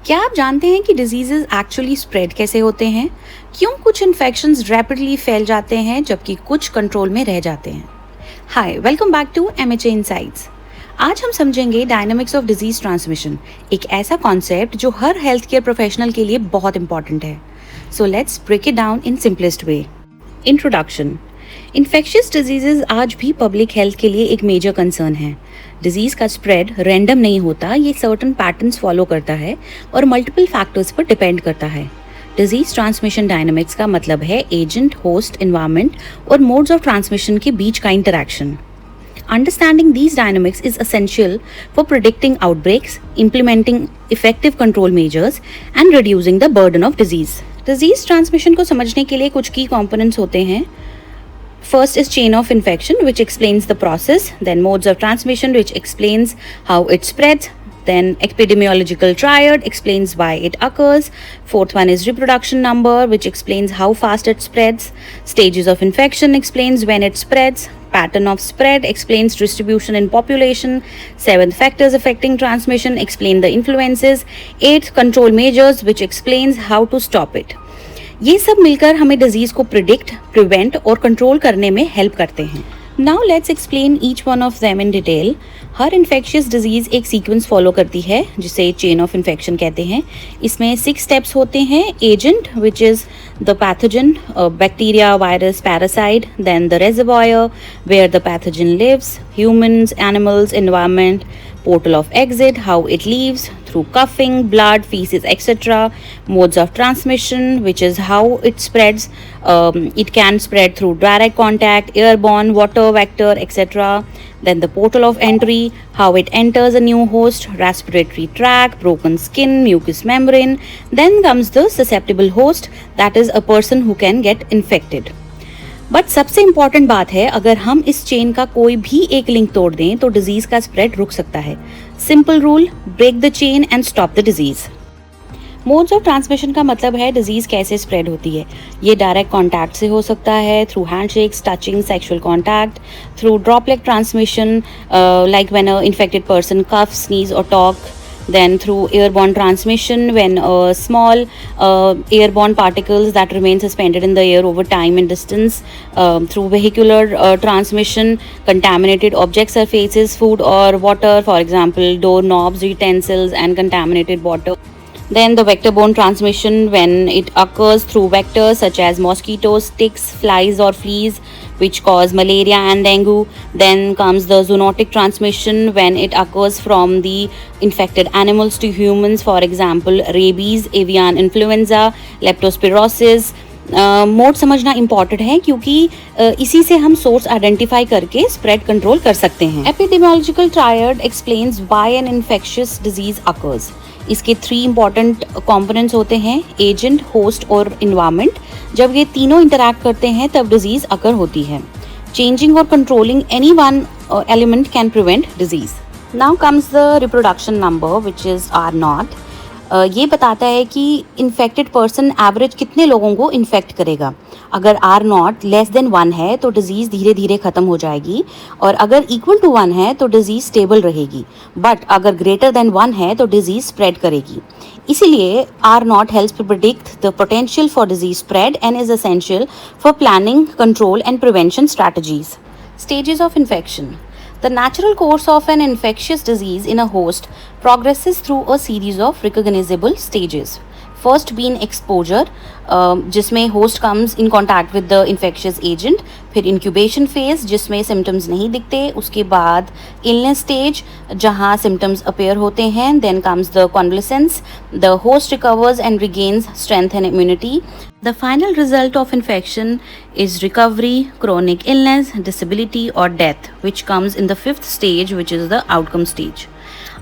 क्या आप जानते हैं कि डिजीजेज एक्चुअली स्प्रेड कैसे होते हैं? क्यों कुछ इन्फेक्शंस रैपिडली फैल जाते हैं जबकि कुछ कंट्रोल में रह जाते हैं? Hi, welcome back to MHA insights. आज हम समझेंगे डायनामिक्स ऑफ डिजीज ट्रांसमिशन, एक ऐसा कॉन्सेप्ट जो हर हेल्थ केयर प्रोफेशनल के लिए बहुत इंपॉर्टेंट है। So let's break it down in simplest way. Introduction. Infectious diseases आज भी पब्लिक हेल्थ के लिए एक मेजर कंसर्न है। डिजीज का स्प्रेड रैंडम नहीं होता, ये सर्टन पैटर्न्स फॉलो करता है और मल्टीपल फैक्टर्स पर डिपेंड करता है। डिजीज ट्रांसमिशन डायनामिक्स का मतलब है एजेंट, होस्ट, एनवायरनमेंट और मोड्स ऑफ ट्रांसमिशन के बीच का interaction. Understanding these dynamics is essential for predicting outbreaks, implementing effective control measures, and reducing the burden of disease. Disease transmission को समझने के लिए कुछ key components होते हैं. First is chain of infection, which explains the process. Then modes of transmission, which explains how it spreads. Then epidemiological triad explains why it occurs. Fourth one is reproduction number, which explains how fast it spreads. Stages of infection explains when it spreads. Pattern of spread explains distribution in population. Seventh, factors affecting transmission explain the influences. Eighth, control measures, which explains how to stop it. ये सब मिलकर हमें disease को predict, prevent और control करने में help करते हैं। Now let's explain each one of them in detail. Her infectious disease एक सीक्वेंस फॉलो करती है जिसे चेन ऑफ इन्फेक्शन कहते हैं। इसमें 6 स्टेप्स होते हैं। Agent, which is the pathogen, bacteria, virus, parasite, then the reservoir where the pathogen lives, humans, animals, environment, portal of exit, how it leaves, through coughing, blood, feces, etc. Modes of transmission, which is how it spreads. It can spread through direct contact, airborne, water, vector, etc. Then the portal of entry, how it enters a new host, respiratory tract, broken skin, mucous membrane. Then comes the susceptible host, that is a person who can get infected. But सबसे important बात है, अगर हम इस chain का कोई भी एक लिंक तोड़ दें तो डिजीज का स्प्रेड रुक सकता है। Simple rule, break the chain and stop the disease. Modes of transmission का मतलब है डिजीज कैसे स्प्रेड होती है। ये डायरेक्ट कॉन्टैक्ट से हो सकता है, through handshakes, touching, sexual contact, through droplet transmission like when a infected person cough, sneeze और talk. Then through airborne transmission, when small airborne particles that remain suspended in the air over time and distance. Through vehicular transmission, contaminated object surfaces, food or water, for example doorknobs, utensils and contaminated water. Then the vector-borne transmission, when it occurs through vectors such as mosquitoes, ticks, flies or fleas, which cause malaria and dengue. Then comes the zoonotic transmission, when it occurs from the infected animals to humans, for example rabies, avian influenza, leptospirosis. Mode समझना important है क्योंकि इसी से हम source identify करके spread control कर सकते हैं। Epidemiological triad explains why an infectious disease occurs. इसके 3 इंपॉर्टेंट कंपोनेंट्स होते हैं, एजेंट, होस्ट और इन्वायरमेंट। जब ये तीनों इंटरैक्ट करते हैं तब डिजीज अकर होती है। चेंजिंग और controlling any one element can prevent disease. Now comes the reproduction number, which is R0। ये बताता है कि इन्फेक्टेड पर्सन एवरेज कितने लोगों को इन्फेक्ट करेगा। अगर R0 लेस देन 1 है तो डिजीज़ धीरे धीरे ख़त्म हो जाएगी, और अगर इक्वल टू 1 है तो डिजीज़ स्टेबल रहेगी। बट अगर ग्रेटर देन 1 है तो डिजीज़ स्प्रेड करेगी। इसीलिए R0 helps to predict the potential for disease spread and is essential for planning, control and prevention strategies. Stages of infection. The natural course of an infectious disease in a host progresses through a series of recognizable stages. First being exposure, जिसमें host comes in contact with the infectious agent. फिर incubation phase, जिसमें symptoms नहीं दिखते. उसके बाद illness stage, जहाँ symptoms appear होते हैं. Then comes the convalescence. The host recovers and regains strength and immunity. The final result of infection is recovery, chronic illness, disability or death, which comes in the 5th stage, which is the outcome stage.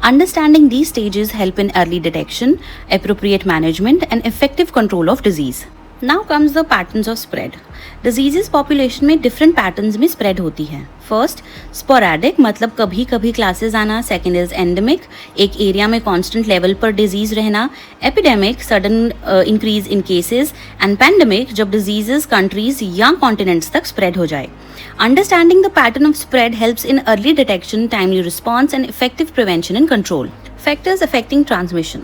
Understanding these stages help in early detection, appropriate management and effective control of disease. Now comes the patterns of spread. Diseases population में different patterns में spread होती है। First, sporadic, मतलब कभी कभी classes आना। Second is endemic, एक area में constant level पर disease रहना। Epidemic, sudden increase in cases. And pandemic, जब diseases countries या continents तक spread हो जाए। Understanding the pattern of spread helps in early detection, timely response and effective prevention and control. Factors affecting transmission.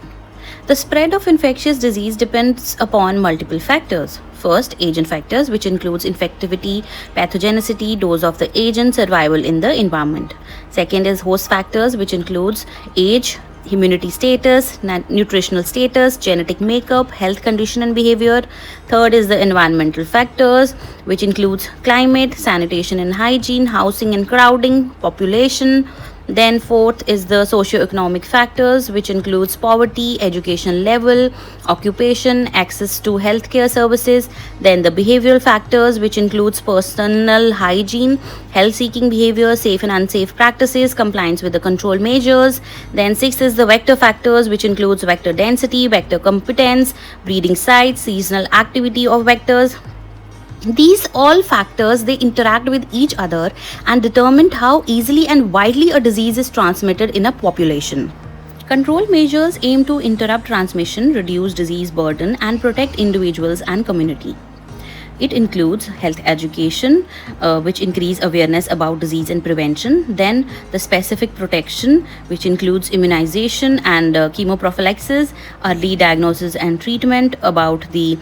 The spread of infectious disease depends upon multiple factors. First, agent factors, which includes infectivity, pathogenicity, dose of the agent, survival in the environment. Second is host factors, which includes age, immunity status, nutritional status, genetic makeup, health condition and behavior. Third is the environmental factors, which includes climate, sanitation and hygiene, housing and crowding, population. Then fourth is the socio-economic factors, which includes poverty, education level, occupation, access to healthcare services. Then the behavioral factors, which includes personal hygiene, health-seeking behavior, safe and unsafe practices, compliance with the control measures. Then sixth is the vector factors, which includes vector density, vector competence, breeding sites, seasonal activity of vectors. These all factors, they interact with each other and determine how easily and widely a disease is transmitted in a population. Control measures aim to interrupt transmission, reduce disease burden, and protect individuals and community. It includes health education, which increase awareness about disease and prevention. Then the specific protection, which includes immunization and chemoprophylaxis, early diagnosis and treatment, about the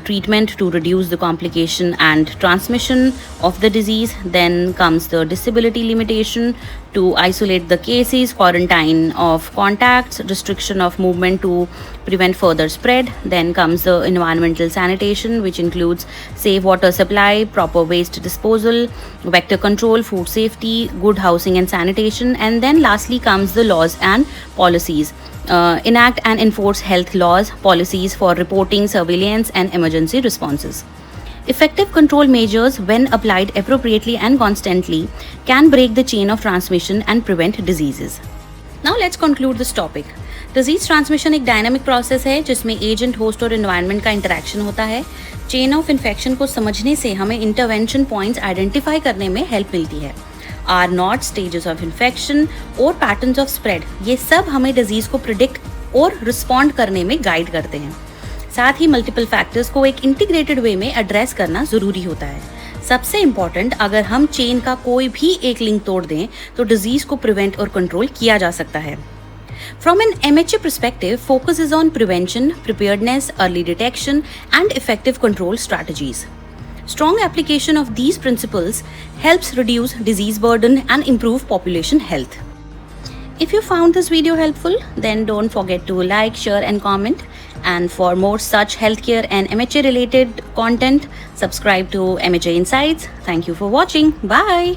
treatment to reduce the complication and transmission of the disease. Then comes the disability limitation to isolate the cases, quarantine of contacts, restriction of movement to prevent further spread. Then comes the environmental sanitation, which includes safe water supply, proper waste disposal, vector control, food safety, good housing and sanitation. And then lastly comes the laws and policies. Enact and enforce health laws, policies for reporting, surveillance and emergency responses. Effective control measures, when applied appropriately and constantly, can break the chain of transmission and prevent diseases. Now let's conclude this topic. Disease transmission एक dynamic process है जिसमें agent, host और environment का interaction होता है. Chain of infection को समझने से हमें इंटरवेंशन पॉइंट्स आइडेंटिफाई करने में हेल्प मिलती है. R naught stages of infection और पैटर्न्स ऑफ स्प्रेड, ये सब हमें डिजीज को प्रिडिक्ट और रिस्पॉन्ड करने में गाइड करते हैं. साथ ही मल्टीपल फैक्टर्स को एक इंटीग्रेटेड वे में एड्रेस करना ज़रूरी होता है. सबसे इम्पॉर्टेंट, अगर हम चेन का कोई भी एक लिंक तोड़ दें तो डिजीज को प्रिवेंट और कंट्रोल किया जा सकता है. From an MHA perspective, focus is on prevention, preparedness, early detection, and effective control strategies. Strong application of these principles helps reduce disease burden and improve population health. If you found this video helpful, then don't forget to like, share, and comment. And for more such healthcare and MHA related content, subscribe to MHA Insights. Thank you for watching. Bye.